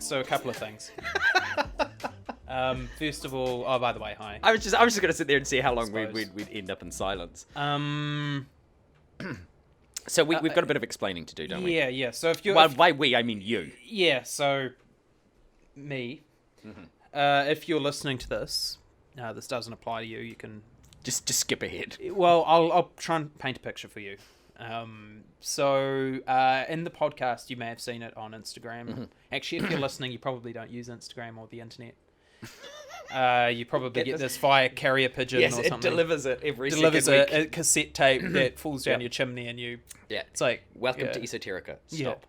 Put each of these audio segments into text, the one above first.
So a couple of things. First of all, by the way, hi. I was just going to sit there and see how long we'd end up in silence. So we've got a bit of explaining to do, don't we? Yeah. So if you're... Well, by we, I mean you. Yeah, so... Me. Mm-hmm. If you're listening to this, this doesn't apply to you, you can... Just skip ahead. Well, I'll try and paint a picture for you. So in the podcast, you may have seen it on Instagram. Mm-hmm. Actually, if you're listening, you probably don't use Instagram or the internet. You probably get this via carrier pigeon or something. Yes, it delivers it every delivers second week. a cassette tape that falls down your chimney, and you... Yeah. It's like... Welcome to Esoterica. Stop.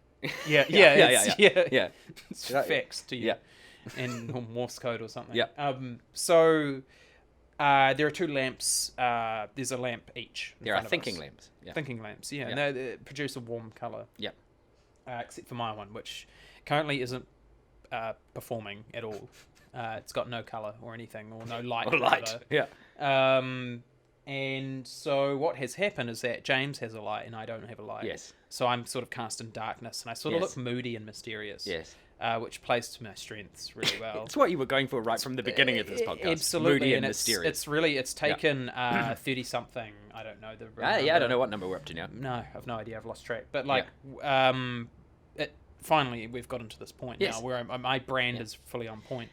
Yeah. It's faxed to you. Yeah. In Morse code or something. Yeah. So... there are two lamps. There's a lamp each. There are thinking lamps. Yeah. Thinking lamps, yeah. Yeah. And they produce a warm colour. Yeah. Except for my one, which currently isn't performing at all. It's got no colour or anything, or no light. Or light. Yeah. And so what has happened is that James has a light and I don't have a light. Yes. So I'm sort of cast in darkness, and I sort of look moody and mysterious. Yes. Which plays to my strengths really well. It's what you were going for right from the beginning of this podcast. Absolutely, Moody and mysterious. It's taken 30-something. I don't know the. I don't know what number we're up to now. No, I've no idea. I've lost track. But finally we've gotten to this point now where my brand is fully on point.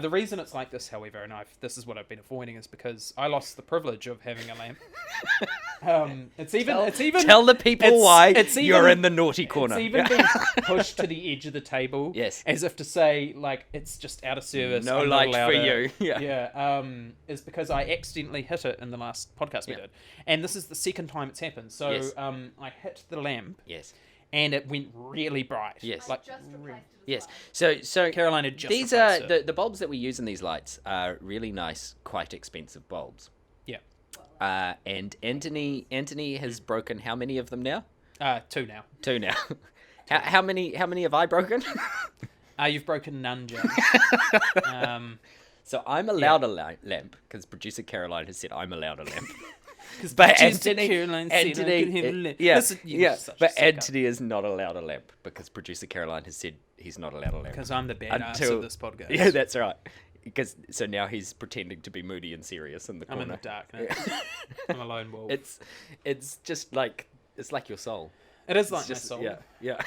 The reason it's like this, however, and this is what I've been avoiding, is because I lost the privilege of having a lamp. It's even tell the people why you're in the naughty corner. It's even been pushed to the edge of the table, as if to say, like, it's just out of service. No light for you. Is because I accidentally hit it in the last podcast we did, and this is the second time it's happened. So I hit the lamp. Yes. And it went really bright. Yes. Like just replaced it. Yes. So Caroline had just these are the bulbs that we use in these lights are really nice, quite expensive bulbs. Yeah. And Anthony has broken how many of them now? 2 now. 2 now. How many have I broken? You've broken none, James. So I'm allowed a lamp because producer Caroline has said I'm allowed a lamp. But Anthony is not allowed a lamp because producer Caroline has said he's not allowed a lamp. Because I'm the badass of this podcast. Yeah, that's right. So now he's pretending to be moody and serious in the corner. I'm in the dark now. I'm a lone wolf. It's just like your soul. It is like my soul. Yeah.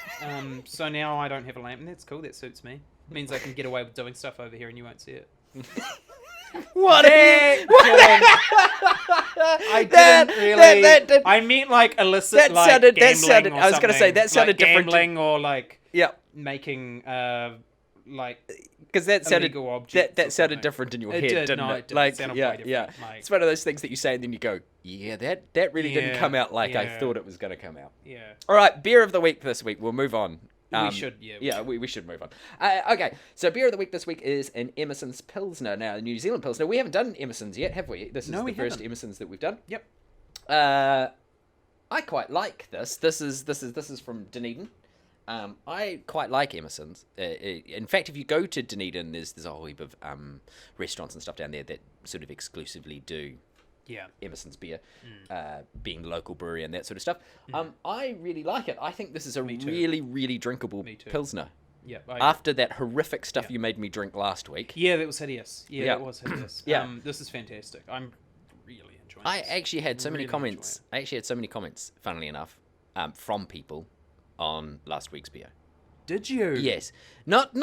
So now I don't have a lamp, and that's cool. That suits me. It means I can get away with doing stuff over here, and you won't see it. What? I didn't really. I meant like illicit, that like sounded, gambling. That sounded. Or I was going to say that sounded like different. Gambling or like making like because that sounded that sounded something. different in your It head, did, didn't no, it? it did. Like It sounded way different, like- it's one of those things that you say and then you go, yeah, that really didn't come out like I yeah. thought it was going to come out. Yeah. All right, beer of the week this week. We'll move on. We should move on. Okay, so beer of the week this week is an Emerson's Pilsner. Now, New Zealand Pilsner. We haven't done Emerson's yet, have we? This is the first Emerson's that we've done. Yep. I quite like this. This is from Dunedin. I quite like Emerson's. In fact, if you go to Dunedin, there's a whole heap of restaurants and stuff down there that sort of exclusively do Emerson's beer, being the local brewery and that sort of stuff. I really like it. I think this is a really, really drinkable Pilsner. Yeah. After that horrific stuff you made me drink last week. Yeah, that was hideous. Yeah, that was hideous. Yeah. This is fantastic. I'm really enjoying I this. actually had so many comments. Funnily enough, from people on last week's beer. Did you? Yes. Not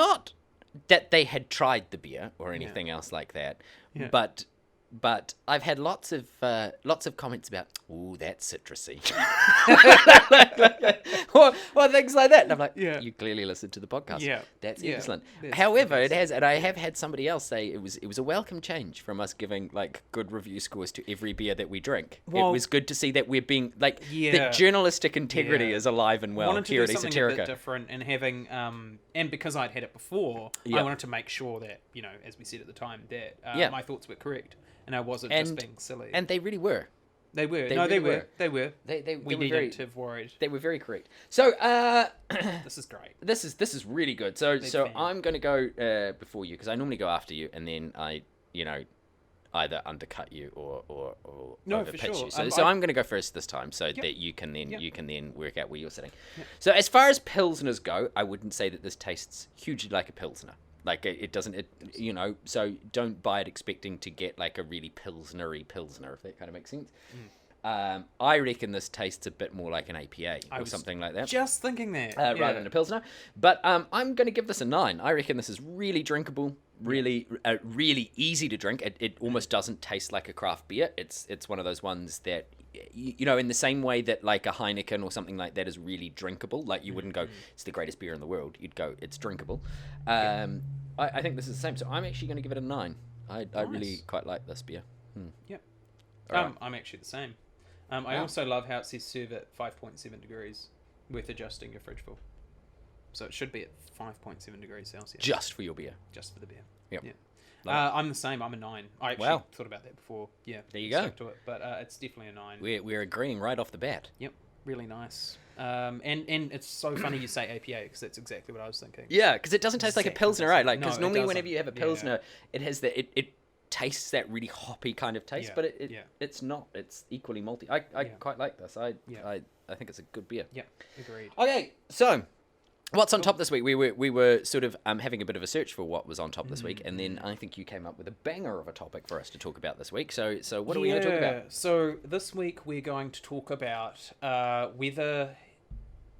that they had tried the beer or anything else like that, but I've had lots of comments about, ooh, that's citrusy. or things like that. And I'm like, you clearly listened to the podcast. Yeah. That's excellent. However, it has, and I have had somebody else say it was a welcome change from us giving like good review scores to every beer that we drink. Well, it was good to see that we're being like the journalistic integrity is alive and well here at Esoterica. Something a bit different and having and because I'd had it before, I wanted to make sure that, as we said at the time, that my thoughts were correct. And I wasn't just being silly. And they really were. They were. They were. We needed to have worried. They were very correct. So this is great. This is really good. So I'm going to go before you because I normally go after you, and then either undercut you or No, for overpitch sure. you. So I'm going to go first this time, so that you can then work out where you're sitting. Yep. So as far as pilsners go, I wouldn't say that this tastes hugely like a pilsner. Like it doesn't, so don't buy it expecting to get like a really pilsnery pilsner, if that kind of makes sense. I reckon this tastes a bit more like an APA or something like that. Just thinking that. Rather than a pilsner. But I'm going to give this a 9. I reckon this is really drinkable, really easy to drink. It almost doesn't taste like a craft beer. It's one of those ones that, in the same way that like a Heineken or something like that is really drinkable. Like you wouldn't go, it's the greatest beer in the world. You'd go, it's drinkable. I think this is the same. So I'm actually going to give it a 9. I really quite like this beer. Yep. Right. I'm actually the same. I also love how it says serve at 5.7 degrees, worth adjusting your fridge for. So it should be at 5.7 degrees Celsius. Just for your beer. Just for the beer. Yep. Yeah. I'm the same. I'm a 9. I actually thought about that before. Yeah. There you go. Stuck to it, but it's definitely a 9. We're agreeing right off the bat. Yep. Really nice. And it's so funny you say APA because that's exactly what I was thinking. Yeah, because it doesn't taste like a pilsner, right? Like because normally whenever you have a pilsner, it has it tastes that really hoppy kind of taste, but it's not. It's equally malty. I quite like this. I think it's a good beer. Yeah, agreed. Okay, so what's on top this week? We were sort of having a bit of a search for what was on top this week, and then I think you came up with a banger of a topic for us to talk about this week. So what are we going to talk about? So this week we're going to talk about whether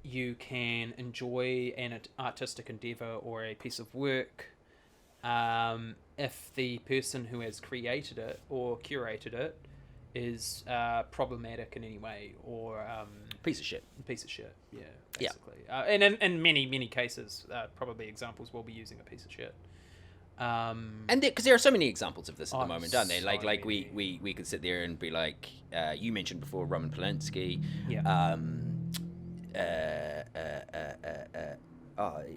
you can enjoy an artistic endeavor or a piece of work if the person who has created it or curated it is problematic in any way or piece of shit. Yeah, basically. And in many cases, probably examples will be using a piece of shit. And because there are so many examples of this at the moment, aren't there? Like we could sit there and be like, you mentioned before Roman Polanski. Yeah.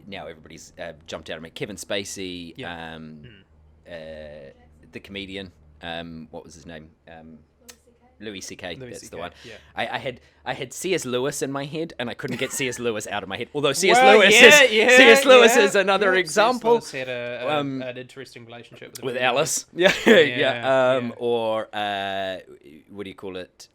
Now everybody's jumped out of me. Kevin Spacey. Yeah. The comedian. What was his name? Louis C.K. That's the one. Yeah. I had C.S. Lewis in my head, and I couldn't get C.S. Lewis out of my head. Although C.S. Lewis is another example. C.S. Lewis had an interesting relationship with Alice. Or what do you call it?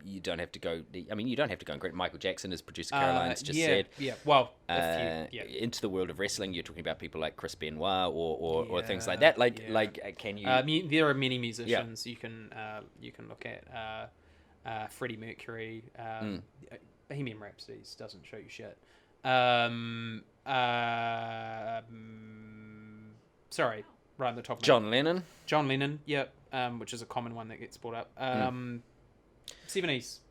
You don't have to go. I mean, you don't have to go and great. Michael Jackson, as producer Caroline's just said. Yeah. Well, into the world of wrestling, you're talking about people like Chris Benoit or things like that. Can you? There are many musicians you can look at. Freddie Mercury, Bohemian Rhapsody doesn't show you shit. Sorry, right on the top. John Lennon. Yep. Which is a common one that gets brought up. 70s,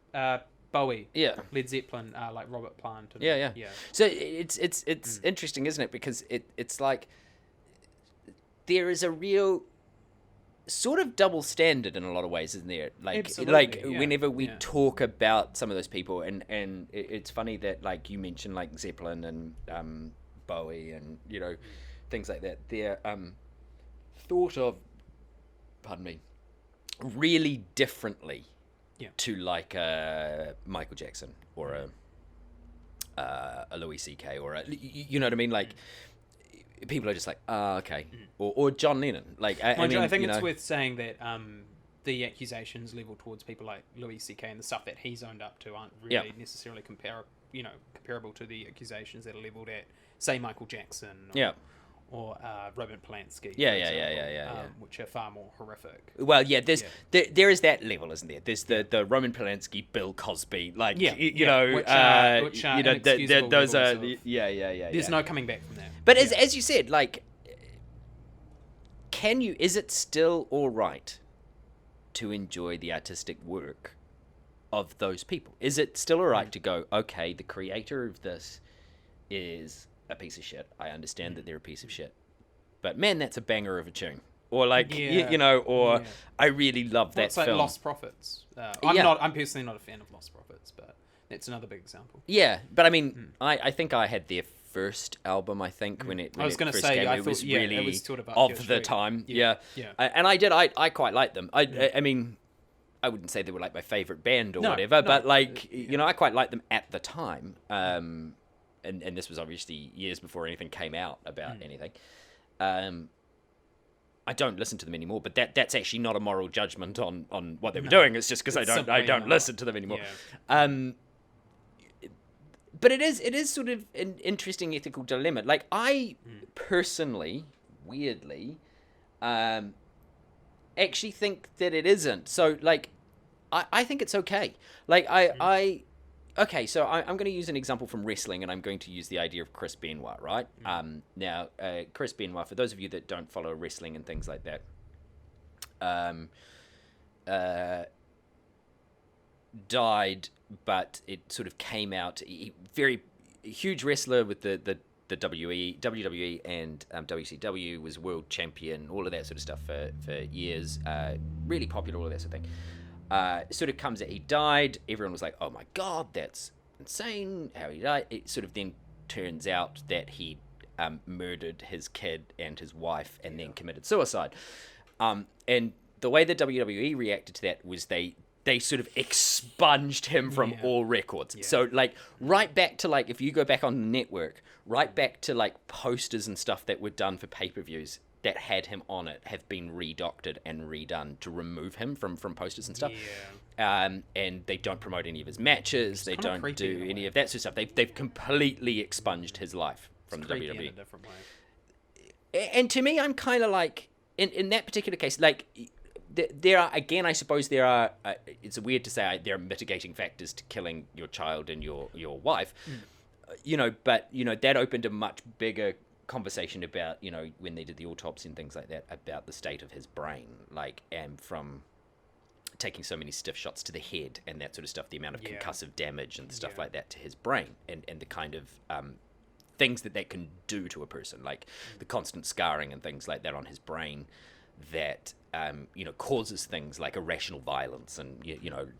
Bowie, Led Zeppelin, like Robert Plant. Yeah. So it's interesting, isn't it? Because it's like there is a real sort of double standard in a lot of ways, isn't there? Whenever we talk about some of those people, and it's funny that like you mentioned like Zeppelin and Bowie and things like that. They're thought of, pardon me, really differently. To like Michael Jackson or a Louis C.K. or you know what I mean? Like people are just like, okay, or John Lennon. Like I think it's worth saying that the accusations leveled towards people like Louis C.K. and the stuff that he's owned up to aren't really necessarily comparable to the accusations that are leveled at, say, Michael Jackson. Or Roman Polanski, which are far more horrific. Well, there is that level, isn't there? There's the Roman Polanski, Bill Cosby, those are There's no coming back from that. But as you said, like, is it still all right to enjoy the artistic work of those people? Is it still all right to go, okay, the creator of this is a piece of shit. I understand that they're a piece of shit, but man, that's a banger of a tune. Or like, I really love that film. Like Lost Prophets. I'm personally not a fan of Lost Prophets, but that's another big example. Yeah, but I mean, I think I had their first album. I think when it was going to say, it was sort of of the time. And I quite liked them. I mean, I wouldn't say they were like my favorite band or whatever, but like I quite liked them at the time. And this was obviously years before anything came out about anything. I don't listen to them anymore, but that's actually not a moral judgment on what they were doing. It's just because I don't listen to them anymore. Yeah. But it is sort of an interesting ethical dilemma. Like, I personally, weirdly, actually think that it isn't. So, like, I think it's okay. Like, okay, so I'm going to use an example from wrestling, and I'm going to use the idea of Chris Benoit, right? Now, Chris Benoit, for those of you that don't follow wrestling and things like that, died, but it sort of came out. Very huge wrestler with the WWE and WCW, was world champion, all of that sort of stuff for years. Really popular, all of that sort of thing. Sort of comes out, he died. Everyone was like, oh my God, that's insane how he died. It sort of then turns out that he murdered his kid and his wife and then committed suicide. And the way the WWE reacted to that was they sort of expunged him from all records. So, like, right back to, like, if you go back on the network, right back to, like, posters and stuff that were done for pay-per-views that had him on it have been redoctored and redone to remove him from posters and stuff. And they don't promote any of his matches. They don't do any of that sort of stuff. They've completely expunged his life from the WWE. In a different way. And to me, I'm kind of like, in that particular case, like, there are, again, I suppose there are, it's weird to say there are mitigating factors to killing your child and your wife, but, that opened a much bigger conversation about, when they did the autopsy and things like that, about the state of his brain, like, and from taking so many stiff shots to the head and that sort of stuff, the amount of concussive damage and stuff like that to his brain, and the kind of things that can do to a person, like the constant scarring and things like that on his brain that causes things like irrational violence and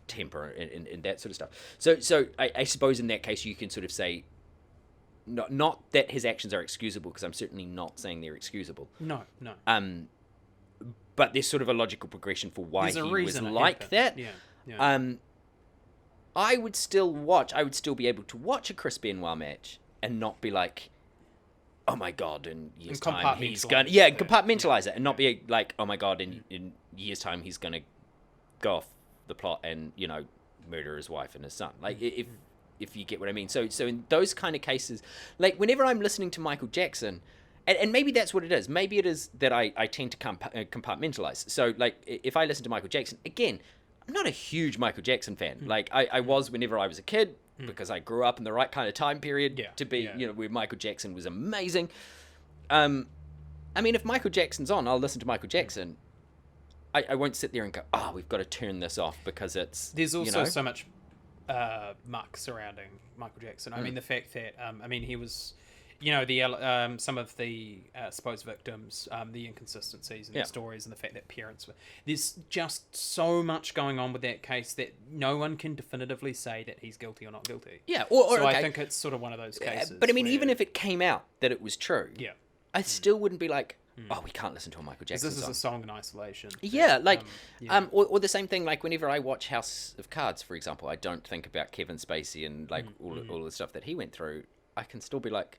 temper and that sort of stuff. So I suppose in that case you can sort of say, not that his actions are excusable, because I'm certainly not saying they're excusable. No. But there's sort of a logical progression for why he was like that. I would still be able to watch a Chris Benoit match and not be like, oh my God, in years' time he's going to compartmentalize it and not be like, oh my God, in years' time he's going to go off the plot and murder his wife and his son. Like, if you get what I mean. So in those kind of cases, like, whenever I'm listening to Michael Jackson, and maybe that's what it is. Maybe it is that I tend to compartmentalize. So, like, if I listen to Michael Jackson, again, I'm not a huge Michael Jackson fan. Like, I was whenever I was a kid, because I grew up in the right kind of time period to be, where Michael Jackson was amazing. I mean, if Michael Jackson's on, I'll listen to Michael Jackson. I won't sit there and go, oh, we've got to turn this off because it's... There's also so much muck surrounding Michael Jackson. I mean, the fact that, he was... the some of the supposed victims, the inconsistencies in the stories, and the fact that parents were... There's just so much going on with that case that no one can definitively say that he's guilty or not guilty. Yeah, so I think it's sort of one of those cases. But I mean, even if it came out that it was true, I still wouldn't be like, oh, we can't listen to a Michael Jackson song. This is a song in isolation. Yeah, like, or the same thing, like, whenever I watch House of Cards, for example, I don't think about Kevin Spacey and, like, all the stuff that he went through. I can still be like...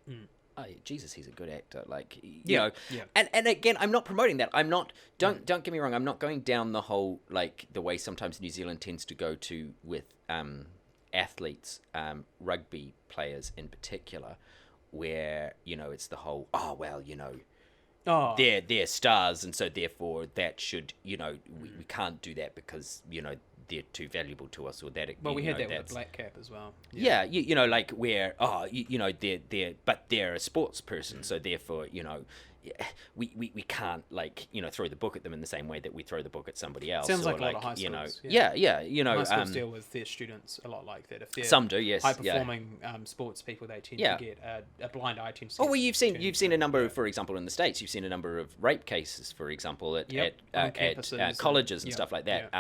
Oh, Jesus, he's a good actor. Like, you know, and again, I'm not promoting that. I'm not, don't get me wrong. I'm not going down the whole, like, the way sometimes New Zealand tends to go to with athletes, rugby players in particular, where, it's the whole, they're stars, and so therefore that should, we can't do that because, they're too valuable to us, or that. Well, we had that with Black Cap as well. Yeah, like where they're a sports person, so therefore we can't, like, throw the book at them in the same way that we throw the book at somebody else. Sounds like a lot of high schools. High schools deal with their students a lot like that. If they're some do, yes, high performing sports people, they tend to get a blind eye tends to. Oh well, you've seen a number of, for example, in the States, you've seen a number of rape cases, for example, at colleges and stuff like that.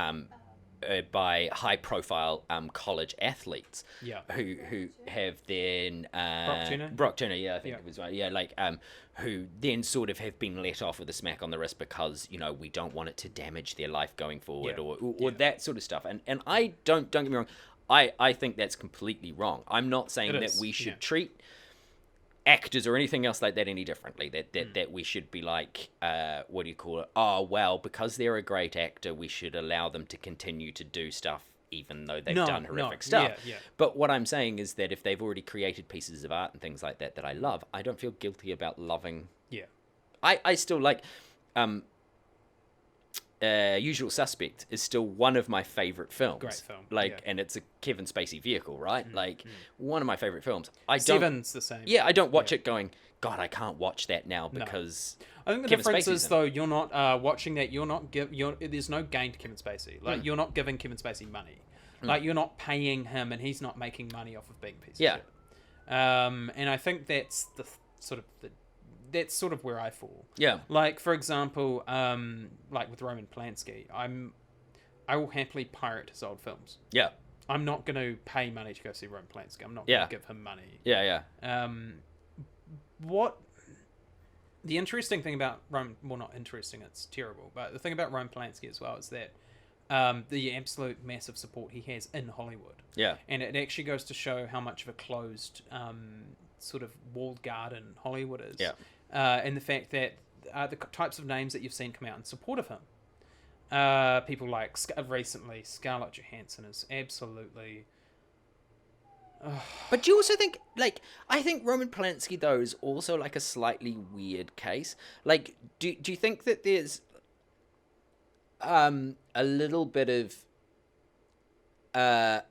By high-profile college athletes, who have then Brock Turner, I think it was right, who then sort of have been let off with a smack on the wrist because we don't want it to damage their life going forward, or that sort of stuff. And I don't get me wrong, I think that's completely wrong. I'm not saying that we should treat actors or anything else like that any differently. That we should be like, what do you call it? Oh, well, because they're a great actor, we should allow them to continue to do stuff even though they've done horrific stuff. Yeah. But what I'm saying is that if they've already created pieces of art and things like that I love, I don't feel guilty about loving. Yeah. I still like... Usual Suspect is still one of my favorite films. Great film. And it's a Kevin Spacey vehicle, right? One of my favorite films. Seven's the same. Yeah, I don't watch it going, God, I can't watch that now because... I think the Kevin difference Spacey's is, though, you're not watching that, there's no gain to Kevin Spacey. Like, you're not giving Kevin Spacey money. Like, you're not paying him, and he's not making money off of being a piece of shit. And I think that's that's sort of where I fall. Yeah. Like, for example, like with Roman Polanski, I will happily pirate his old films. Yeah. I'm not going to pay money to go see Roman Polanski. I'm not going to give him money. Yeah. What the interesting thing about Roman, well, not interesting, it's terrible, but the thing about Roman Polanski as well is that the absolute massive support he has in Hollywood. Yeah. And it actually goes to show how much of a closed sort of walled garden Hollywood is. Yeah. And the fact that the types of names that you've seen come out in support of him. People like recently Scarlett Johansson is absolutely. But do you also think, like, I think Roman Polanski though is also like a slightly weird case. Like, do you think that there's a little bit of I'm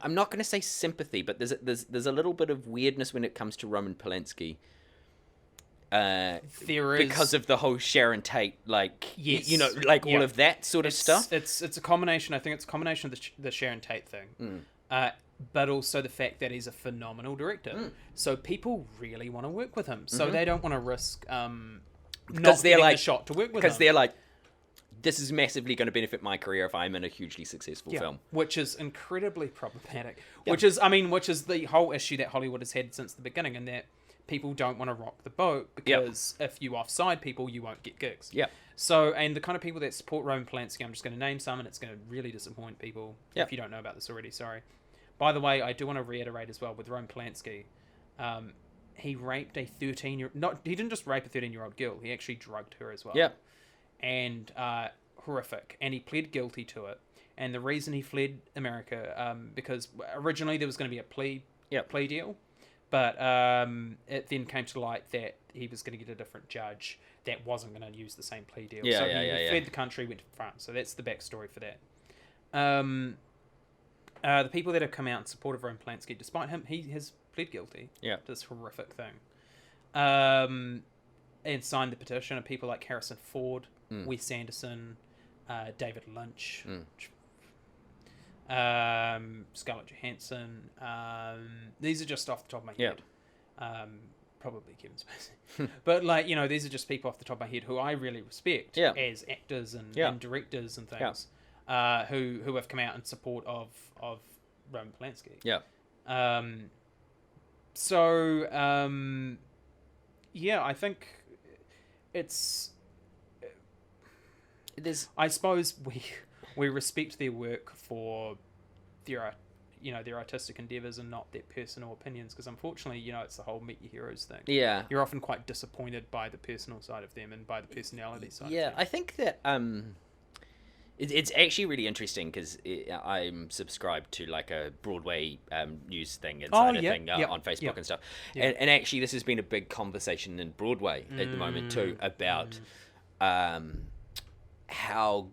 not going to say sympathy, but there's a little bit of weirdness when it comes to Roman Polanski. There is, because of the whole Sharon Tate, like, yes, all of that sort of stuff. It's a combination. I think it's a combination of the Sharon Tate thing, but also the fact that he's a phenomenal director. So people really want to work with him. So they don't want to risk not getting a shot to work with him. Because they're like, this is massively going to benefit my career if I'm in a hugely successful film. Which is incredibly problematic. Yeah. Which is the whole issue that Hollywood has had since the beginning, and that people don't want to rock the boat because if you offside people, you won't get gigs. Yeah. So, and the kind of people that support Roman Polanski, I'm just going to name some, and it's going to really disappoint people if you don't know about this already. Sorry. By the way, I do want to reiterate as well with Roman Polanski. He raped a 13-year. He didn't just rape a 13-year-old girl. He actually drugged her as well. Yeah. And horrific. And he pled guilty to it. And the reason he fled America, because originally there was going to be a plea deal. But it then came to light that he was going to get a different judge that wasn't going to use the same plea deal. He fled the country, went to France. So that's the backstory for that. The people that have come out in support of Roman Polanski, despite him, he has pled guilty to this horrific thing. And signed the petition, are people like Harrison Ford, Wes Anderson, David Lynch, Scarlett Johansson. These are just off the top of my head. Probably Kevin Spacey. But these are just people off the top of my head who I really respect as actors and directors and things. Who have come out in support of Roman Polanski. I think I suppose we respect their work for their artistic endeavors and not their personal opinions, because unfortunately, it's the whole meet your heroes thing. Yeah. You're often quite disappointed by the personal side of them and by the personality side of them. I think that it's actually really interesting because I'm subscribed to like a Broadway news thing, insider thing on Facebook and stuff. And actually this has been a big conversation in Broadway at the moment too about how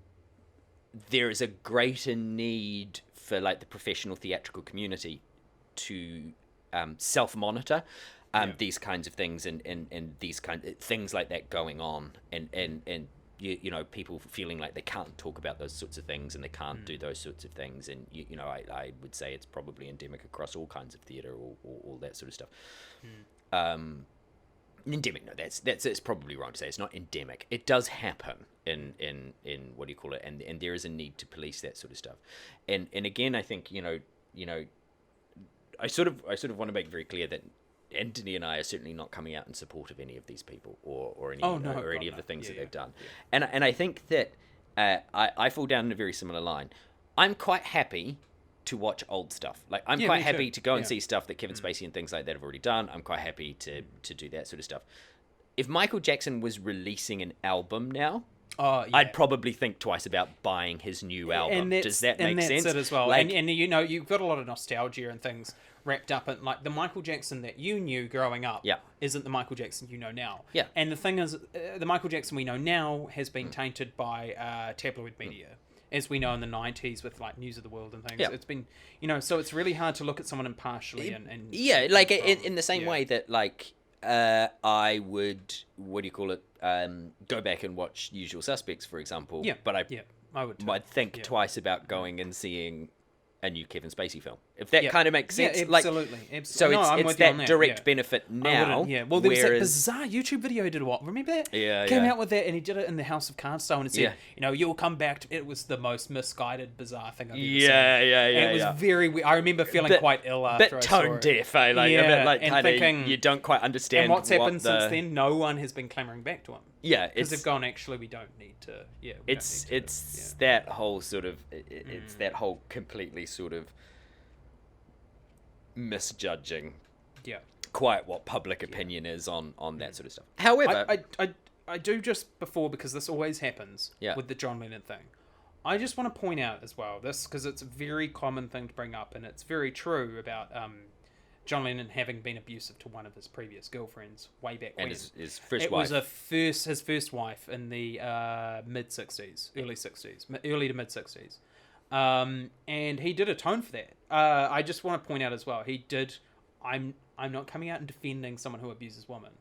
there is a greater need for like the professional theatrical community to self-monitor these kinds of things and these kind of things like that going on and people feeling like they can't talk about those sorts of things and they can't do those sorts of things, and I would say it's probably endemic across all kinds of theatre or all that sort of stuff. Endemic, no, that's probably wrong to say. It's not endemic. It does happen in what do you call it, and there is a need to police that sort of stuff. And again, I think I sort of want to make very clear that Anthony and I are certainly not coming out in support of any of these people or any of the things that they've done. And I think that I fall down in a very similar line. I'm quite happy to watch old stuff. Like, I'm Yeah, quite me happy too. to go and Yeah. see stuff that Kevin Spacey and things like that have already done. I'm quite happy to do that sort of stuff. If Michael Jackson was releasing an album now, Oh, yeah. I'd probably think twice about buying his new album. Does that make sense? And that's it as well. Like, And you know, you've got a lot of nostalgia and things wrapped up in, like, the Michael Jackson that you knew growing up Yeah. isn't the Michael Jackson you know now. Yeah. And the thing is, the Michael Jackson we know now has been tainted by tabloid media. As we know in the 90s with, like, News of the World and things. Yeah. It's been, you know, so it's really hard to look at someone impartially and yeah, like in the same yeah. way that, like, I would, what do you call it, go back and watch Usual Suspects, for example. Yeah. But I would too. I'd think Yeah. twice about going and seeing a new Kevin Spacey film. If that Yeah. kind of makes sense. Yeah, Like, absolutely. so No, I'm it's with you on that that, direct yeah. benefit I now. wouldn't, yeah. Well, there was that whereas- bizarre YouTube video he did. What? Remember that? Yeah, Came yeah. out with that, and he did it in the House of Cards style, and it said, Yeah. you know, you'll come back to. It was the most misguided, bizarre thing I've ever seen. Yeah, And it was very weird. I remember feeling quite ill after bit I saw tone it. deaf, eh? Like, a Yeah, bit like and kind of, thinking- you don't quite understand And what's happened the, since then? No one has been clamoring back to him. Yeah, Because it's they've gone, actually, we don't need to. Yeah, it's that whole sort of it's that whole completely sort of misjudging Yeah. quite what public opinion is on that sort of stuff. However, I do just before, because this always happens Yeah. with the John Lennon thing. I just want to point out as well this, because it's a very common thing to bring up, and it's very true about John Lennon having been abusive to one of his previous girlfriends way back when. and his first It wife. was his first wife in the mid 60s, early to mid 60s. And he did atone for that. I just want to point out as well, he did. I'm not coming out and defending someone who abuses women.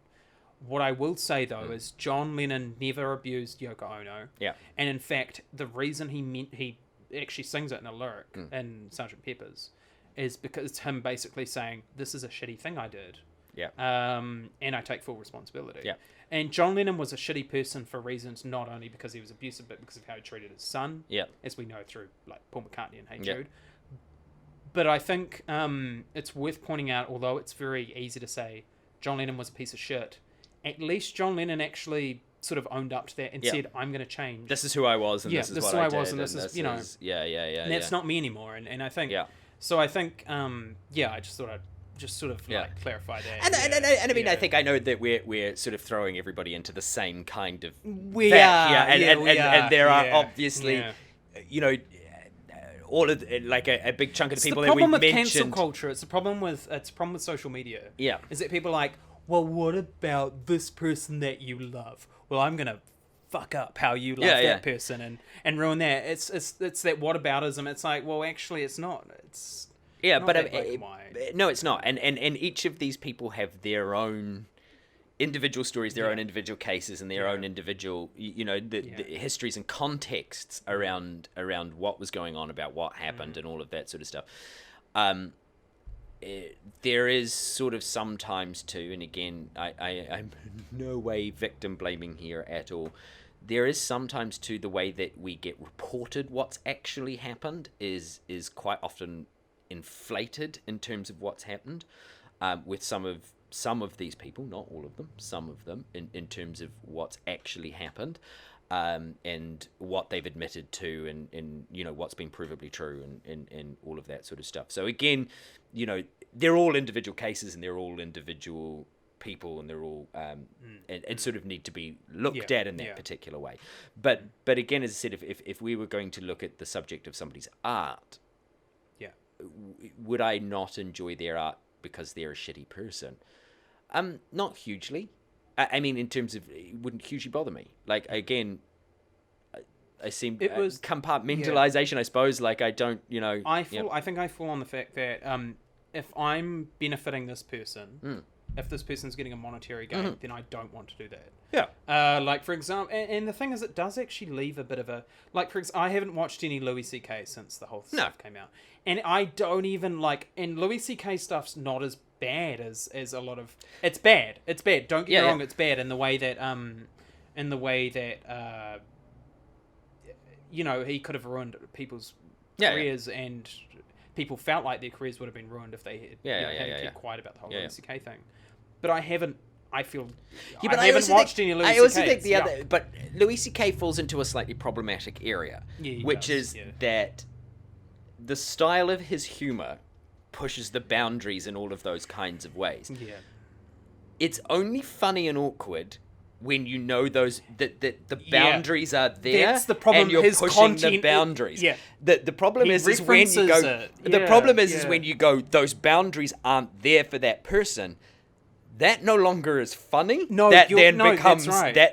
What I will say though is John Lennon never abused Yoko Ono. Yeah. And in fact, the reason he actually sings it in a lyric in Sgt. Pepper's is because it's him basically saying, this is a shitty thing I did. Yeah. And I take full responsibility. Yeah. And John Lennon was a shitty person for reasons not only because he was abusive, but because of how he treated his son. Yeah. As we know through, like, Paul McCartney and Hey Yeah. Jude. But I think it's worth pointing out, although it's very easy to say John Lennon was a piece of shit, at least John Lennon actually sort of owned up to that and Yeah. said, I'm going to change. This is who I was, and Yeah, this is this what is who I I did, was, and this is, you know, yeah. and that's not me anymore. And I think, Yeah. so I think, I just thought I'd just sort of like clarify that. And I mean, yeah. I think I know that we're sort of throwing everybody into the same kind of We vat are, here, and there are yeah, obviously, yeah. you know, all of like a big chunk of the It's people the that we problem with mentioned. cancel culture. It's a problem with social media. Yeah. Is that people are like, well, what about this person that you love? Well, I'm gonna fuck up how you love that person and ruin that. It's that whataboutism. It's like, well, actually, it's not. It's Yeah, not but that black and white. no, it's not. And each of these people have their own individual stories, their own individual cases, and their own individual, you know, the histories and contexts around what was going on, about what happened, and all of that sort of stuff. There is sort of sometimes too, and again, I'm no way victim blaming here at all. There is sometimes too the way that we get reported what's actually happened is quite often inflated in terms of what's happened, with some of these people, not all of them, some of them, in terms of what's actually happened, and what they've admitted to, and you know what's been provably true, and all of that sort of stuff. So again, you know, they're all individual cases, and they're all individual people, and they're all and sort of need to be looked at in that particular way. But again, as I said, if we were going to look at the subject of somebody's art, would I not enjoy their art because they're a shitty person? Not hugely. I mean, in terms of, it wouldn't hugely bother me. Like, again, I seem It was compartmentalization, I suppose. Like, I don't, you know. I think I fall on the fact that if I'm benefiting this person, if this person's getting a monetary gain, then I don't want to do that. Yeah. Like, for example, and the thing is, it does actually leave a bit of a, like, for example, I haven't watched any Louis C.K. since the whole stuff came out. And I don't even, like, and Louis C.K. stuff's not as bad as a lot of, it's bad. Don't get me wrong, it's bad in the way that, you know, he could have ruined people's careers, and people felt like their careers would have been ruined if they had kept quiet about the whole Louis C.K. thing. But I haven't. I feel. But I haven't watched any Louis C.K. I also think the other, but Louis C.K. falls into a slightly problematic area, which is that the style of his humor pushes the boundaries in all of those kinds of ways. Yeah. It's only funny and awkward when you know those that the boundaries are there. That's the problem. And you're his pushing content, the boundaries. Yeah. The problem is when you go. The problem is when you go. Those boundaries aren't there for that person. That no longer is funny. No, that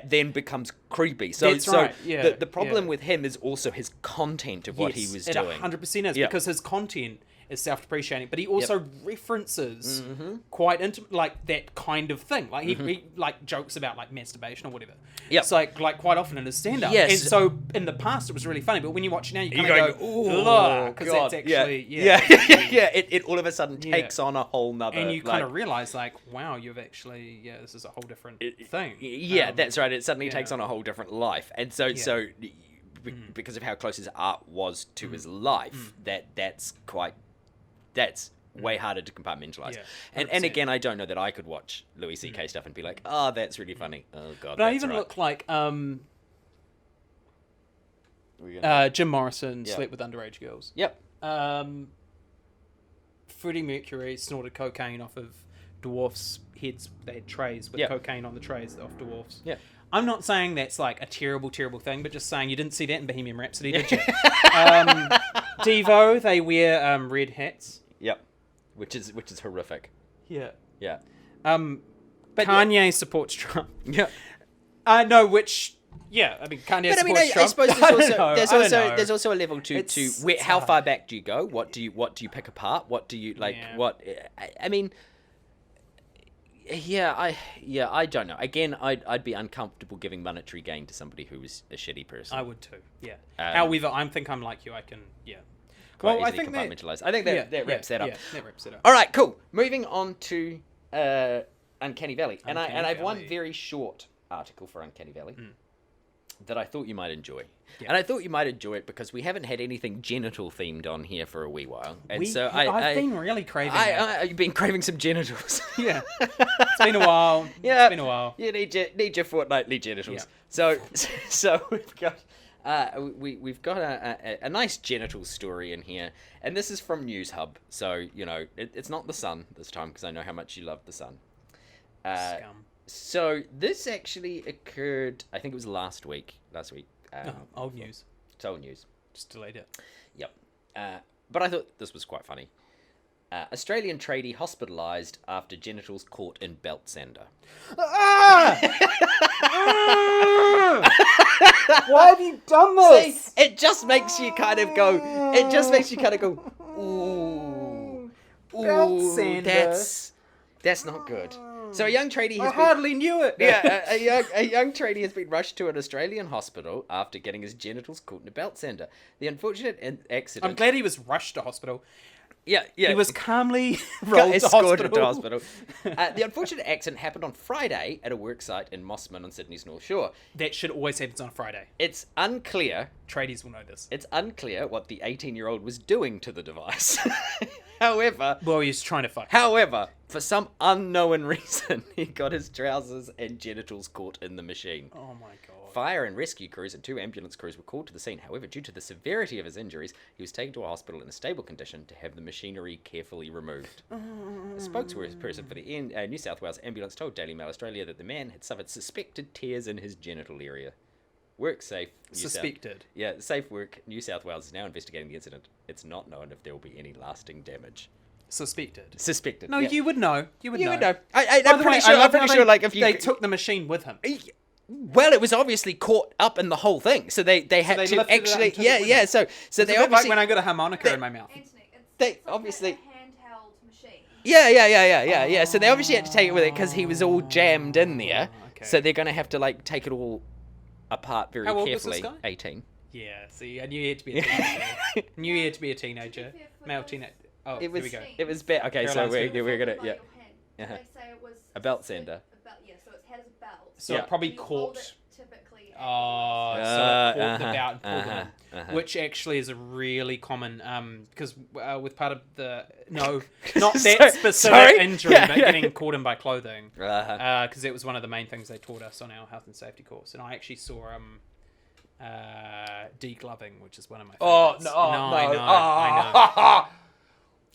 then becomes creepy. So the problem with him is also his content of what he was doing. 100% is because his content is self-depreciating, but he also references quite like that kind of thing. Like he like jokes about like masturbation or whatever. Yep. It's like quite often in his stand-up. Yes. And so in the past it was really funny, but when you watch it now, you kind of go, "Oh, because that's actually It all of a sudden takes on a whole nother. And you kind of realize like, wow, you've actually this is a whole different thing. Yeah, that's right. It suddenly takes on a whole different life, and so because of how close his art was to his life, that's way harder to compartmentalize. Yeah, and again, I don't know that I could watch Louis C.K. stuff and be like, oh, that's really funny. Oh god. But I even look like Jim Morrison slept with underage girls. Yep. Freddie Mercury snorted cocaine off of dwarfs' heads. They had trays with cocaine on the trays off dwarfs. Yeah. I'm not saying that's like a terrible, terrible thing, but just saying you didn't see that in Bohemian Rhapsody, did you? Devo, they wear red hats. Yep. Which is horrific. Yeah. Yeah. But Kanye supports Trump. Yeah. No, which I mean Kanye supports Trump. I suppose there's also a level to how far back do you go? What do you pick apart? What do you like? Yeah. What I mean. I don't know. Again, I'd be uncomfortable giving monetary gain to somebody who was a shitty person. I would too. Yeah. However, I'm like you. I can. Yeah. Well, I think compartmentalize. I think that wraps that up. Yeah, that wraps it up. All right, cool. Moving on to Uncanny Valley, and I've one very short article for Uncanny Valley that I thought you might enjoy. Yeah. And I thought you might enjoy it because we haven't had anything genital themed on here for a wee while. And I've been really craving it. You've been craving some genitals. Yeah. It's been a while. Yeah. It's been a while. You need your fortnightly genitals. Yeah. So we've got a nice genital story in here, and this is from News Hub. So, it's not The Sun this time because I know how much you love The Sun. Scum. So this actually occurred, I think it was last week. Old news. It's old news. Just delete it. Yep. But I thought this was quite funny. Australian tradie hospitalised after genitals caught in belt sander. Why have you done this? See, it just makes you kind of go. Ooh, belt sander. That's not good. So a young tradie has hardly knew it. Yeah, a young tradie has been rushed to an Australian hospital after getting his genitals caught in a belt sander. The unfortunate accident. I'm glad he was rushed to hospital. Yeah. He was calmly escorted to hospital. The unfortunate accident happened on Friday at a work site in Mossman on Sydney's North Shore. That should always happen on a Friday. It's unclear. Tradies will know this. It's unclear what the 18-year-old was doing to the device. However... Well, he was trying to fuck. However, for some unknown reason, he got his trousers and genitals caught in the machine. Oh my god. Fire and rescue crews and 2 ambulance crews were called to the scene. However, due to the severity of his injuries, he was taken to a hospital in a stable condition to have the machinery carefully removed. A spokesperson for the New South Wales ambulance told Daily Mail Australia that the man had suffered suspected tears in his genital area. Work safe. Suspected. Safe work. New South Wales is now investigating the incident. It's not known if there will be any lasting damage. Suspected. No, you would know. You would know. I'm pretty sure. Like if they took the machine with him. Well, it was obviously caught up in the whole thing, so they had to actually. Yeah. So it's they a bit obviously like when I got a harmonica in my mouth. Anthony, they like obviously a handheld machine. Yeah. So they obviously had to take it with it because he was all jammed in there. Okay. So they're going to have to like take it all apart very carefully. Was this guy? 18. Yeah. See, I knew he had to be a teenager. Male teenager. Oh, here we go. It was bad. Okay, so we're gonna They say it was a belt sander. So it's had as a belt. So it probably caught. Typically. So it caught the belt and pulled him in, which actually is a really common because with part of the not that specific injury, but getting caught in by clothing, because it was one of the main things they taught us on our health and safety course. And I actually saw degloving, which is one of my Oh, favorites. no, I know.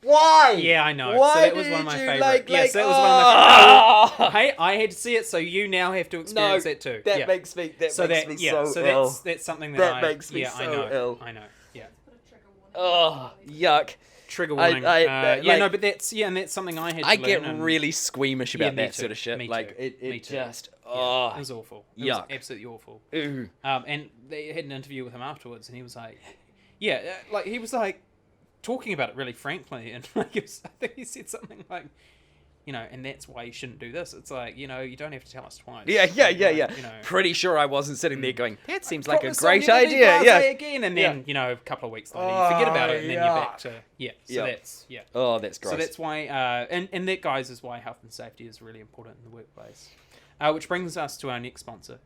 Why? Yeah, I know. Why so that was one of my did you, favorites. like, that was one of my favorites. oh. Hey, I had to see it, so you now have to experience that too. That yeah. makes me so so ill. that's something that makes me I so know. ill. I know. Yeah. Put a trigger warning. Oh, yuck. Trigger warning. But that's and that's something I had to I learn. get really squeamish about me that too. sort of shit. Me Like too. it Me too. just It was awful. It yuck. was absolutely awful. Ooh. And they had an interview with him afterwards, and he was like, he was like talking about it really frankly, and like I think he said something like, and that's why you shouldn't do this. It's like, you don't have to tell us twice. Yeah. Pretty sure I wasn't sitting there going, that seems like a great idea. Yeah. Again, and then a couple of weeks later you forget about it, and then you're back to that's Oh, that's gross. So that's why, and that, guys, is why health and safety is really important in the workplace. Which brings us to our next sponsor.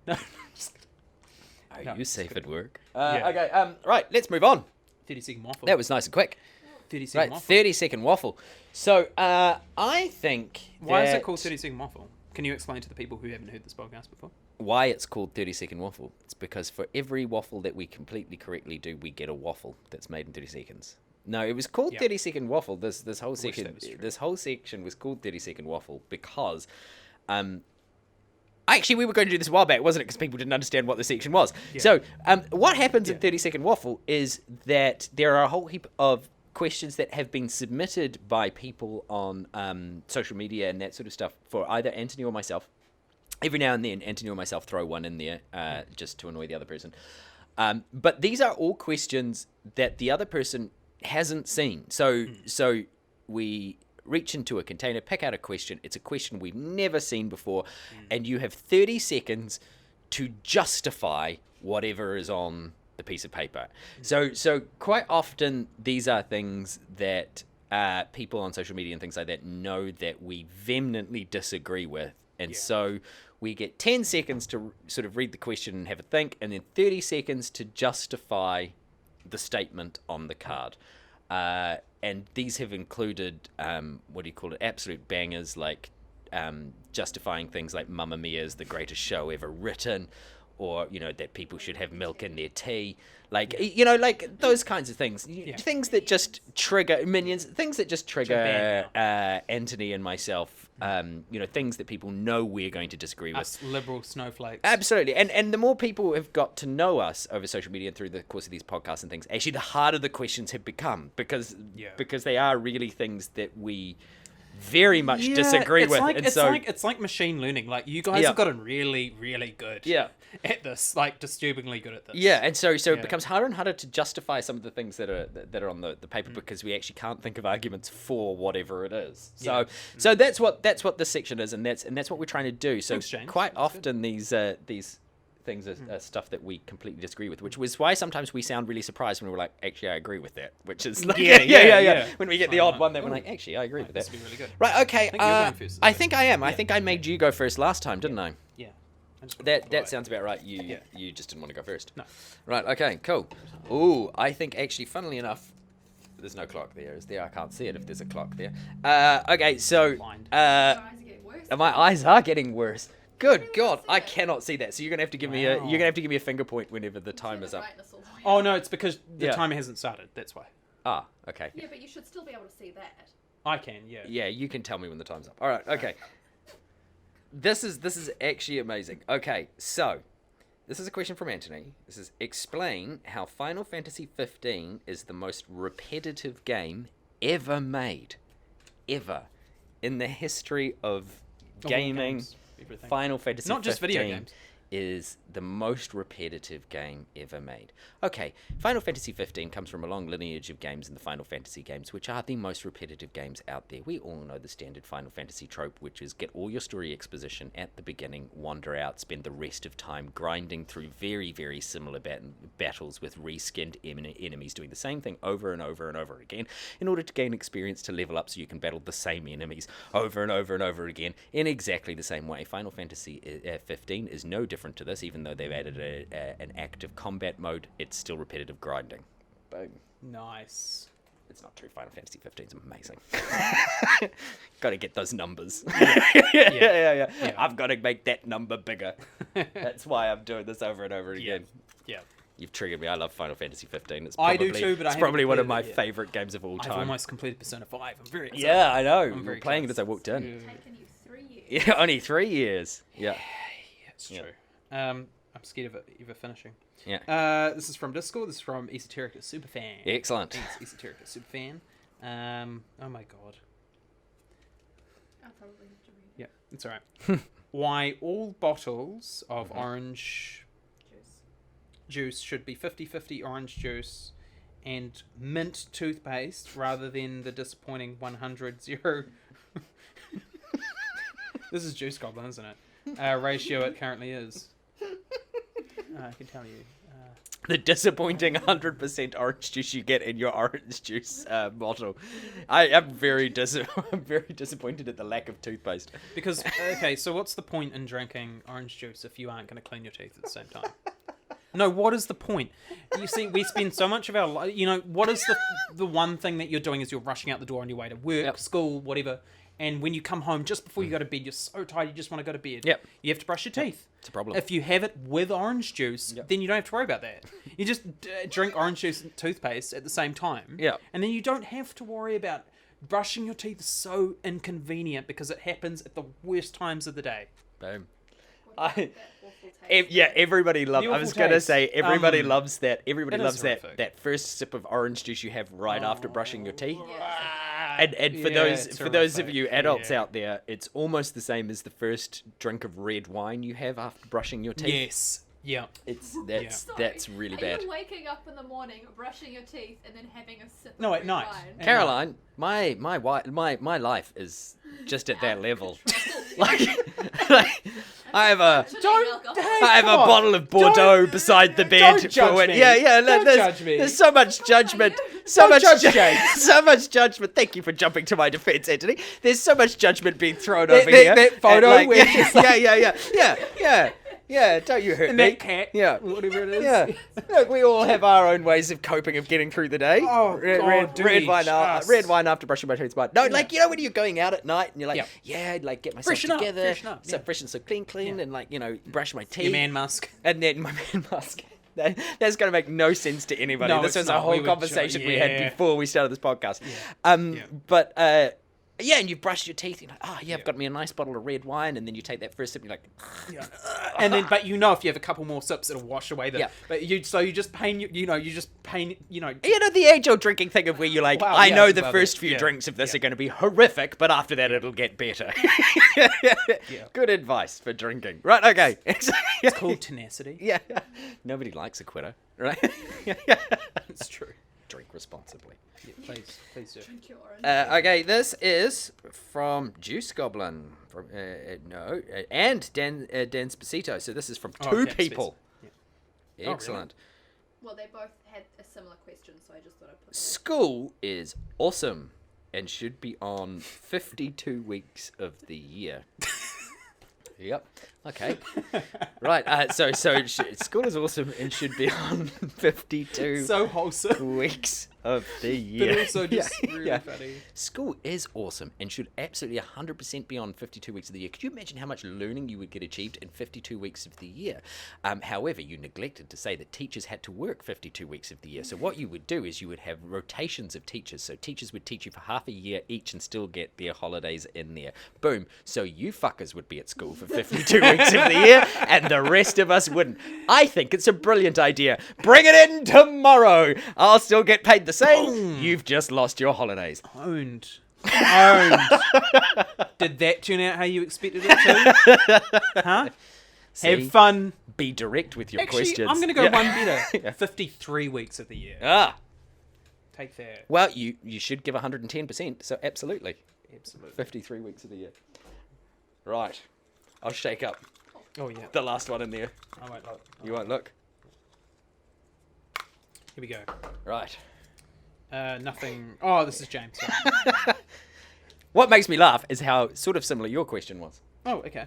Are you safe at work? Yeah. Okay. Right. Let's move on. 30-second waffle. That was nice and quick. 30-second Right. waffle. 30-second waffle. So I think. Why is it called 30-second waffle? Can you explain to the people who haven't heard this podcast before? Why it's called 30-second waffle? It's because for every waffle that we completely correctly do, we get a waffle that's made in 30 seconds. No, it was called 30-second waffle. This whole section was called 30-second waffle because actually, we were going to do this a while back, wasn't it? Because people didn't understand what the section was. Yeah. So, what happens in 30-second waffle is that there are a whole heap of questions that have been submitted by people on social media and that sort of stuff for either Anthony or myself. Every now and then, Anthony or myself throw one in there just to annoy the other person. But these are all questions that the other person hasn't seen. So we reach into a container, pick out a question. It's a question we've never seen before, and you have 30 seconds to justify whatever is on the piece of paper. So quite often these are things that people on social media and things like that know that we vehemently disagree with, and so we get 10 seconds to sort of read the question and have a think, and then 30 seconds to justify the statement on the card. And these have included, absolute bangers, like justifying things like Mamma Mia is the greatest show ever written, or, that people should have milk in their tea. Like, like those kinds of things. Things that just trigger minions, things that just trigger Anthony and myself. Things that people know we're going to disagree with. Us liberal snowflakes. Absolutely. And the more people have got to know us over social media and through the course of these podcasts and things, actually the harder the questions have become because they are really things that we very much disagree with. It's like machine learning. Like, you guys have gotten really, really good at this. Like, disturbingly good at this. Yeah, and so it becomes harder and harder to justify some of the things that are on the paper because we actually can't think of arguments for whatever it is. So that's what this section is, and that's what we're trying to do. So quite often these things are stuff that we completely disagree with, which was why sometimes we sound really surprised when we're like, actually, I agree with that, which is like, when we get the odd one that we're like, actually, I agree with that. This would be really good. Right, okay. I think I am. I think I made you go first last time, didn't I? Yeah. That sounds about right. You just didn't want to go first. No. Right, okay, cool. Ooh, I think actually, funnily enough, there's no clock there, is there? I can't see it if there's a clock there. Okay, so my eyes are getting worse. Good God, I cannot see that. So you're gonna have to give me a finger point whenever the time is up. Oh no, it's because the timer hasn't started. That's why. Ah, okay. Yeah, but you should still be able to see that. I can, yeah. Yeah, you can tell me when the time's up. All right, okay. This is actually amazing. Okay, so this is a question from Anthony. This is explain how Final Fantasy 15 is the most repetitive game ever made, ever in the history of gaming. Final Fantasy 15 not just video games is the most repetitive game ever made. Okay, Final Fantasy 15 comes from a long lineage of games in the Final Fantasy games, which are the most repetitive games out there. We all know the standard Final Fantasy trope, which is get all your story exposition at the beginning, wander out, spend the rest of time grinding through very, very similar battles with reskinned enemies, doing the same thing over and over and over again in order to gain experience to level up so you can battle the same enemies over and over and over again in exactly the same way. Final Fantasy 15 is no different to this, even though they've added an active combat mode. It's still repetitive grinding. Boom. Nice. It's not true. Final Fantasy 15 is amazing. Got to get those numbers. Yeah. I've got to make that number bigger. That's why I'm doing this over and over again. Yeah. You've triggered me. I love Final Fantasy 15. It's I probably, do too, but it's I probably haven't one of my completed it yet. favorite games of all I've time. almost completed Persona 5. I'm very excited. Yeah, I know. I'm very You're playing it close. as I walked in. It's taken you 3 years. Yeah, only 3 years. Yeah. It's true. I'm scared of it ever finishing. Yeah. This is from Discord. This is from Esoterica Superfan. Excellent. Thanks, Esoterica Superfan. Oh my god. I'll probably have to read Yeah, it's alright. Why all bottles of orange juice should be 50-50 orange juice and mint toothpaste rather than the disappointing 100-0. This is Juice Goblin, isn't it? Ratio it currently is. I can tell you. The disappointing 100% orange juice you get in your orange juice bottle. I'm very disappointed at the lack of toothpaste. Because, okay, so what's the point in drinking orange juice if you aren't going to clean your teeth at the same time? No, what is the point? You see, we spend so much of our life, what is the one thing that you're doing is you're rushing out the door on your way to work, school, whatever, and when you come home, just before you go to bed, you're so tired, you just want to go to bed. Yep. You have to brush your teeth. It's a problem. If you have it with orange juice, then you don't have to worry about that. You just drink orange juice and toothpaste at the same time. Yeah. And then you don't have to worry about brushing your teeth. Is so inconvenient because it happens at the worst times of the day. Boom. What about that awful taste? Everybody loves. The I was awful gonna taste. say everybody loves that. Everybody it is loves horrific. that first sip of orange juice you have right after brushing your teeth. Yeah. And for Yeah, those it's for those of horrific. you adults Yeah. out there, it's almost the same as the first drink of red wine you have after brushing your teeth. Yes. Yeah. That's really Are bad. you waking up in the morning, brushing your teeth, and then having a sip No, of at red night. wine? At Caroline, my life is just at that level. like I have a bottle of Bordeaux beside the bed. Don't judge me. Yeah. Don't judge me. There's so much judgment. Don't judge Jake. So much judgment. Thank you for jumping to my defense, Anthony. There's so much judgment being thrown over here. that photo And, where it's yeah. Don't you hurt And me. that cat. Yeah. Whatever it is. Yeah. Look, we all have our own ways of coping, of getting through the day. Oh, God, do we wine, just- red wine after brushing my teeth. But no, like, when you're going out at night and you're like, like, get myself Freshen up, together, freshen up, so yeah. fresh and so clean, and like, brush my teeth. Your man musk. And then my man mask. That's going to make no sense to anybody. No, This it's was a not. whole We were conversation we had yeah. before we started this podcast. Yeah. But and you've brushed your teeth. You're like, I've got me a nice bottle of red wine, and then you take that first sip. And you're like, Yeah. And then, but if you have a couple more sips, it'll wash away the. Yeah. But you just pain. You just pain. the age-old drinking thing of where you're like, Wow, I yeah, know I the love first it. few Yeah. drinks of this are going to be horrific, but after that it'll get better. Good advice for drinking. Right, okay. It's called tenacity. Yeah. Nobody likes a quitter, right? It's true. Drink responsibly. Yeah, please do. Drink your orange. Okay, this is from Juice Goblin. And Dan Spacito. So this is from two okay, people. Yeah. Oh, Excellent. Well, they both had a similar question, so I just thought I'd put it. School is awesome and should be on 52 weeks of the year. Yep. Okay. Right. So school is awesome and should be on 52 So wholesome. weeks of the year. But also just really funny. School is awesome and should absolutely 100% be on 52 weeks of the year. Could you imagine how much learning you would get achieved in 52 weeks of the year? However, you neglected to say that teachers had to work 52 weeks of the year. So what you would do is you would have rotations of teachers. So teachers would teach you for half a year each and still get their holidays in there. Boom. So you fuckers would be at school for 52 weeks of the year and the rest of us wouldn't. I think it's a brilliant idea. Bring it in tomorrow. I'll still get paid the same. You've just lost your holidays. Owned. Did that turn out how you expected it to? Huh? See? Have fun. Be direct with your Actually, questions. I'm going to go Yeah. one better. 53 weeks of the year. Ah. Take that. Well, you should give 110%, so absolutely. Absolutely. 53 weeks of the year. Right. I'll shake up Oh, yeah. the last one in there. I won't look. You won't look. Here we go. Right. Nothing. Oh, this is James. Sorry. What makes me laugh is how sort of similar your question was. Oh, okay.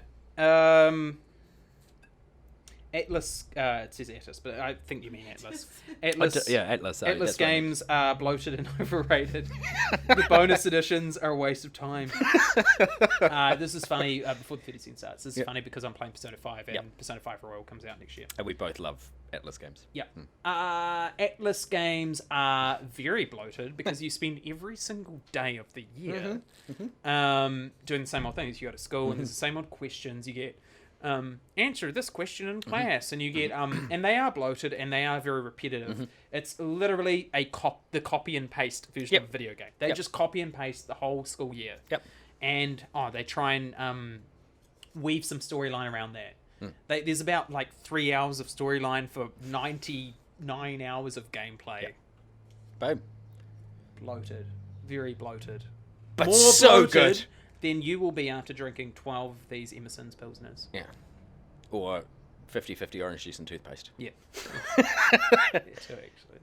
Atlas, it says Atlas, but I think you mean Atlas. Atlas, Atlas. Sorry, Atlas that's right. games are bloated and overrated. The bonus editions are a waste of time. This is funny, before the 30 cent starts, this is funny because I'm playing Persona 5 and Persona 5 Royal comes out next year. And we both love Atlas games. Yeah. Atlas games are very bloated because you spend every single day of the year doing the same old things. You go to school and there's the same old questions. You get answer this question in class, and you get and they are bloated and they are very repetitive. It's literally the copy and paste version of a video game. They just copy and paste the whole school year. And they try and weave some storyline around that. There's about like 3 hours of storyline for 99 hours of gameplay. Boom. Bloated, very bloated, But more so bloated good. than you will be after drinking 12 of these Emerson's Pilsners. Yeah. Or 50-50 orange juice and toothpaste. Yeah. Yeah, too, actually.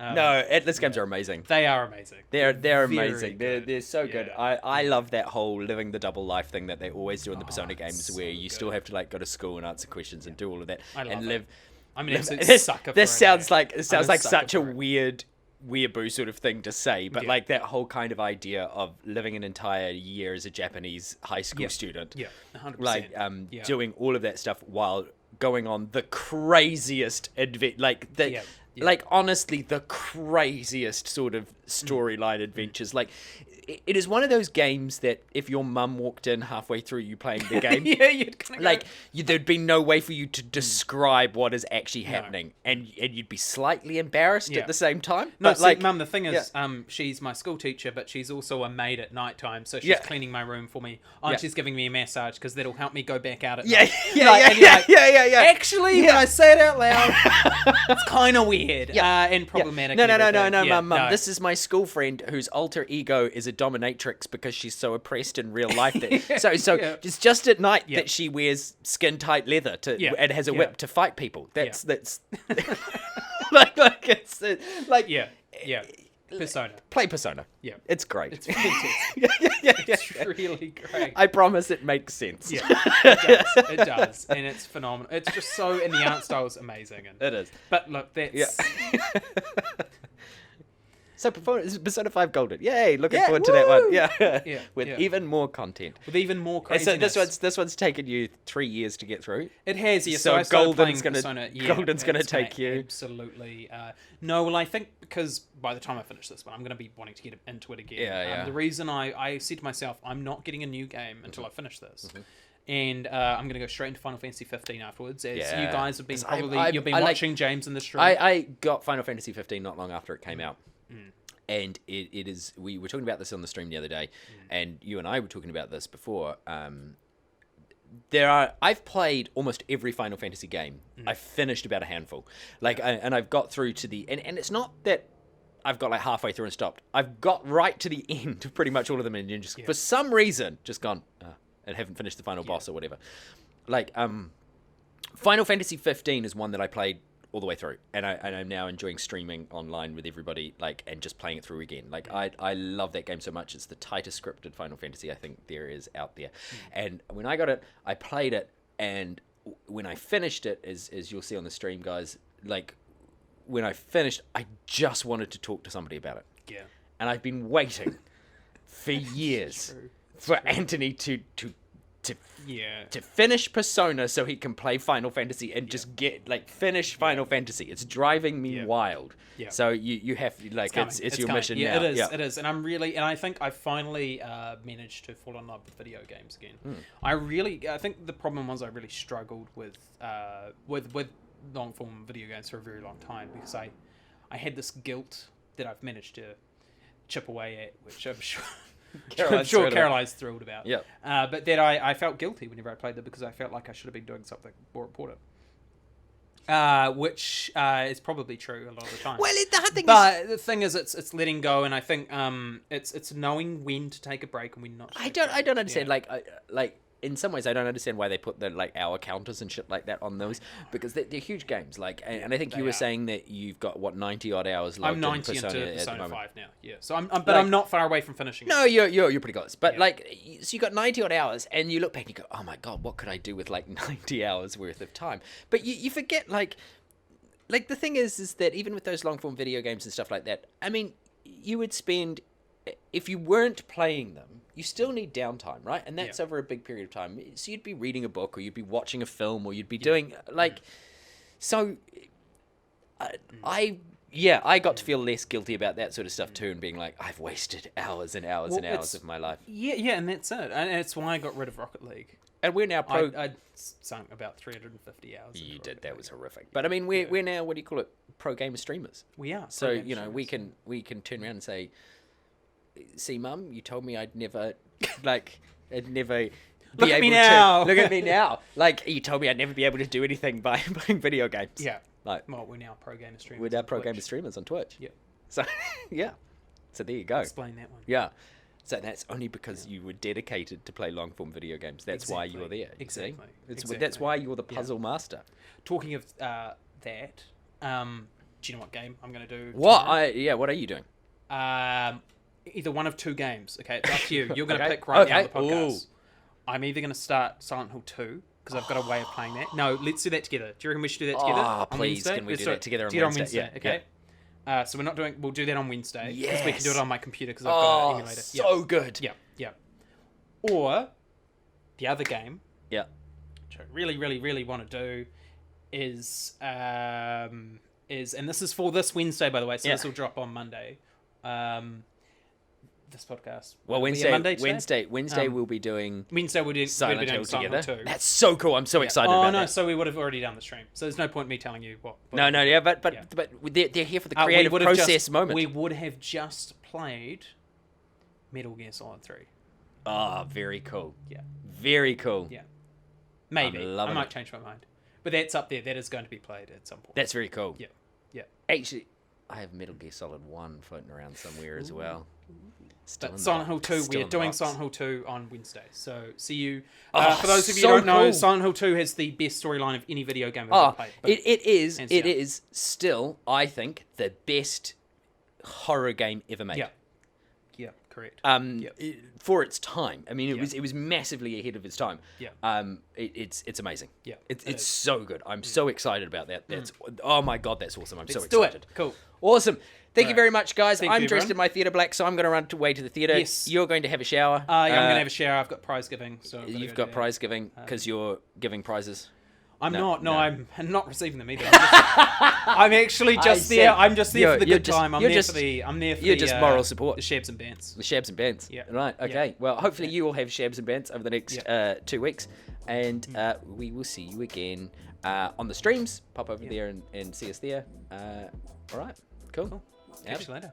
No, Atlas games are amazing. They are amazing. They're Very amazing. good. They're so good. Yeah. I love that whole living the double life thing that they always do in the Persona games, so where you still have to like go to school and answer questions and do all of that I love and it. live. I'm an absolute This sucker for this it, sounds mate. like I'm such a for it. weeaboo sort of thing to say, but Yeah. like that whole kind of idea of living an entire year as a Japanese high school Yeah. student, Yeah, 100%. like Yeah. doing all of that stuff while going on the craziest like honestly the craziest sort of storyline adventures. Like it is one of those games that if your mum walked in halfway through you playing the game, you'd kind of like there'd be no way for you to describe what is actually happening, and you'd be slightly embarrassed Yeah. at the same time. No, but see, like, Mum, the thing is, she's my school teacher, but she's also a maid at night time, so she's Yeah. cleaning my room for me. Oh, Yeah. and she's giving me a massage because that'll help me go back out at yeah, night. yeah, Like, yeah, and you're like, yeah. Actually, when I say it out loud, it's kind of weird and problematic. No, and everything. Yeah, Mum. This is my school friend whose alter ego is a dominatrix because she's so oppressed in real life. That, so it's just at night that she wears skin tight leather and has a whip to fight people. That's like it's like yeah. Persona. Play Persona. Yeah. It's great. It's fantastic. It's really great. I promise it makes sense. Yeah, it does, and it's phenomenal. It's just so, and the art style is amazing. And, It is. but look, that's So Persona 5 Golden. Yay, looking forward to that one. Yeah, With yeah. even more content. with even more And craziness. so this one's taken you 3 years to get through. It has, yeah. So So I started Golden's playing gonna- Persona. Golden's gonna it's take you. Absolutely. No, well, I think because by the time I finish this one, I'm going to be wanting to get into it again. Yeah. The reason I said to myself, I'm not getting a new game until I finish this. And I'm going to go straight into Final Fantasy 15 afterwards, as you guys have been 'Cause probably you've been I like- watching James in the stream. I got Final Fantasy 15 not long after it came out. And it is, we were talking about this on the stream the other day, and you and I were talking about this before. I've played almost every Final Fantasy game. I've finished about a handful. And I've got through to and it's not that I've got like halfway through and stopped. I've got right to the end of pretty much all of them, and just for some reason just gone and haven't finished the final boss or whatever. Like Final Fantasy 15 is one that I played all the way through, and I'm now enjoying streaming online with everybody, like, and just playing it through again. Like, I love that game so much. It's the tightest scripted Final Fantasy I think there is out there. And when I got it, I played it, and when I finished it, as you'll see on the stream, guys, like, when I finished, I just wanted to talk to somebody about it. yeah. And I've been waiting for years for Anthony to finish Persona so he can play Final Fantasy and just finish Final Fantasy. It's driving me wild. Yeah. So you have it's your coming. mission Yeah, now. It is, and I think I finally managed to fall in love with video games again. I think the problem was I really struggled with long form video games for a very long time because I had this guilt that I've managed to chip away at, which I'm sure. Caroline's thrilled about. Yep. But that I felt guilty whenever I played them because I felt like I should have been doing something more important. Which is probably true a lot of the time. Well, the hard thing but the thing is, it's letting go, and I think it's knowing when to take a break and when not. To I don't understand. Yeah. Like in some ways I don't understand why they put the like hour counters and shit like that on those, because they're huge games. Like, and I think you were saying that you've got what 90 odd hours. I'm 90 into Persona 5 now. Yeah, so I'm not far away from finishing. No, you're pretty close. But like, so you got 90 odd hours, and you look back and you go, oh my god, what could I do with like 90 hours worth of time? But you forget like the thing is that even with those long form video games and stuff like that, I mean, you would spend, if you weren't playing them, you still need downtime, right? And that's over a big period of time. So you'd be reading a book, or you'd be watching a film, or you'd be doing like, so I got to feel less guilty about that sort of stuff too, and being like, I've wasted hours and hours and hours of my life. Yeah, and that's it. And it's why I got rid of Rocket League. And we're now pro. I sunk about 350 hours. You did. That was horrific. But I mean, we're now, what do you call it? Pro gamer streamers. We are. So you know, we can turn around and say, see, Mum, you told me I'd never Look at me now. Look at me now. Like, you told me I'd never be able to do anything by playing video games. Yeah. Like, well, we're now pro gamer streamers. We're now pro gamer streamers on Twitch. Yeah. So yeah. So there you go. Explain that one. Yeah. So that's only because you were dedicated to play long form video games. That's why you were there. Exactly. That's why you're the puzzle master. Talking of that, do you know what game I'm going to do? What? What are you doing? Either one of two games. Okay, it's up to you. You're going to pick right now on the podcast. Ooh. I'm either going to start Silent Hill 2, because I've got a way of playing that. No, let's do that together. Do you reckon we should do that together? Oh, please, can we do that together on Wednesday? Yeah, okay. Yeah. So we'll do that on Wednesday. Yes. Because we can do it on my computer, because I've got an emulator. So good. Yeah. Or, the other game, which I really, really, really want to do, is, and this is for this Wednesday, by the way, so this will drop on Monday. This podcast. Well, Wednesday we'll be doing. Wednesday we'll be doing Silent Hill together. That's so cool! I'm so excited about that. So we would have already done the stream. So there's no point in me telling you what. But they're here for the creative process moment. We would have just played Metal Gear Solid 3. Ah, very cool. Yeah. Very cool. Yeah. Maybe I might change my mind, but that's up there. That is going to be played at some point. That's very cool. Yeah. Actually, I have Metal Gear Solid 1 floating around somewhere as well. But Silent Hill 2, we're doing Silent Hill 2 on Wednesday. So see you. For those of you who don't know, Silent Hill 2 has the best storyline of any video game I've ever played. It is still, I think, the best horror game ever made. Yeah, correct. For its time. I mean, it was massively ahead of its time. Yeah. It's amazing. Yeah. It's so good. I'm so excited about that. Oh my god, that's awesome. I'm so excited. Let's do it. Cool. Awesome. Thank you very much, guys. I'm dressed in my theatre black, so I'm going to run away to the theatre. Yes. You're going to have a shower. I'm going to have a shower. I've got prize giving. So you've got prize giving because you're giving prizes. I'm not. No, I'm not receiving them either. I'm actually just there. I'm just there for the good time. I'm there for the. You're just moral support. The shabs and bants. The shabs and bants. Yeah. Right. Okay. Yeah. Well, hopefully you will have shabs and bants over the next 2 weeks, and we will see you again on the streams. Pop over there and see us there. All right. Cool. Catch you later.